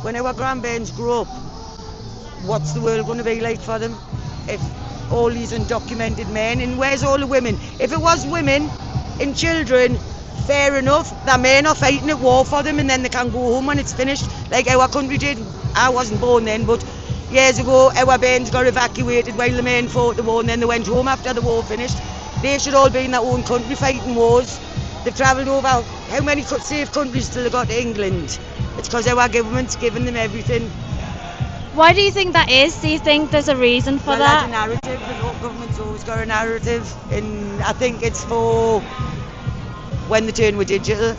When our grandparents grow up, what's the world going to be like for them? If all these undocumented men, and where's all the women? If it was women and children, fair enough, the men are fighting at war for them and then they can go home when it's finished, like our country did. I wasn't born then, but years ago our parents got evacuated while the men fought the war and then they went home after the war finished. They should all be in their own country fighting wars. They've travelled over how many safe countries till they got to England? It's because our government's giving them everything. Why do you think that is? Do you think there's a reason for Well, that? that's a narrative. The local government's always got a narrative, and I think it's for when they turn with digital.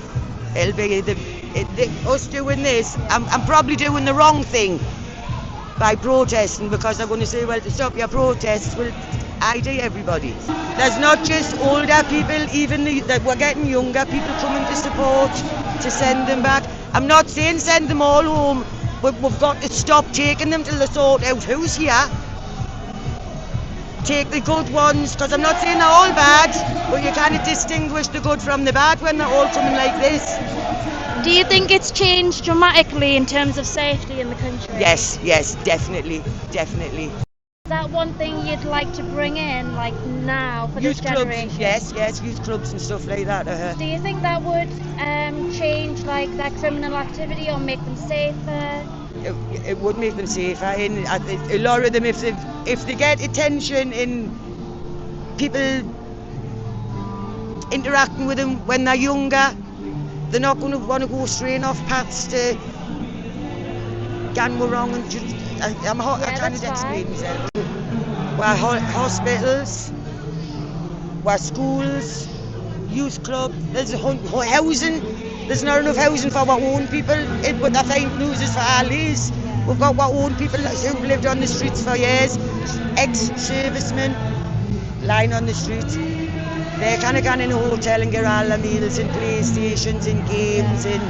It'll be us doing this. I'm probably doing the wrong thing by protesting, because I'm going to say, well, to stop your protests, will ID everybody. There's not just older people, even that we're getting younger people coming to support, to send them back. I'm not saying send them all home, but we've got to stop taking them till they sort out who's here. Take the good ones, because I'm not saying they're all bad, but you can't distinguish the good from the bad when they're all coming like this. Do you think it's changed dramatically in terms of safety in the country? Yes, definitely. Is that one thing you'd like to bring in, like now, for this Youth clubs, generation? yes, youth clubs and stuff like that. Do you think that would change like that criminal activity or make them safer? It would make them safer, and a lot of them, if they get attention in people interacting with them when they're younger, they're not going to want to go straight off paths to go wrong. And I can't explain myself. We're hospitals, we're schools, youth club, there's housing. There's not enough housing for our own people, but I find news is for all these. We've got our own people who've lived on the streets for years, ex-servicemen lying on the street. They kind of gone in a hotel and get all their meals and PlayStations and games and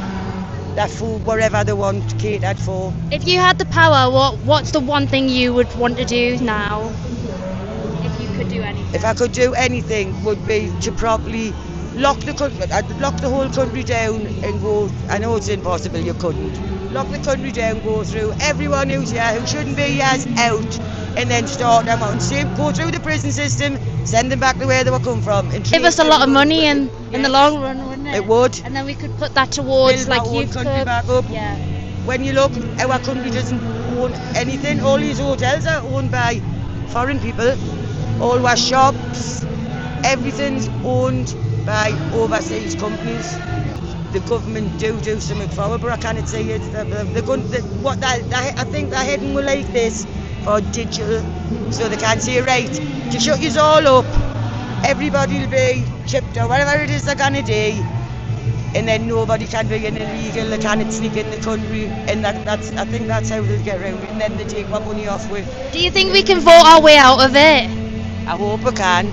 their food, wherever they want, catered for. If you had the power, what's the one thing you would want to do now? If you could do anything. If I could do anything, would be to properly lock the whole country down and go. I know it's impossible, you couldn't. Lock the country down, go through everyone who's here, who shouldn't be here, out, and then start them out. Go through the prison system, send them back to where they were come from. And Give us a lot of money in the long run, wouldn't it? It would. And then we could put that towards Build our like own youth country club. back up. Yeah. When you look, our country doesn't own anything. All these hotels are owned by foreign people. All our shops, everything's owned by overseas companies. The government do something for it, but I can't say it. I think they're heading like this for digital, so they can't say, right, to shut you all up, everybody will be chipped or whatever it is they're gonna do, and then nobody can be in illegal, they can't sneak in the country, and I think that's how they'll get around it, and then they take our money off with. Do you think we can vote our way out of it? I hope we can.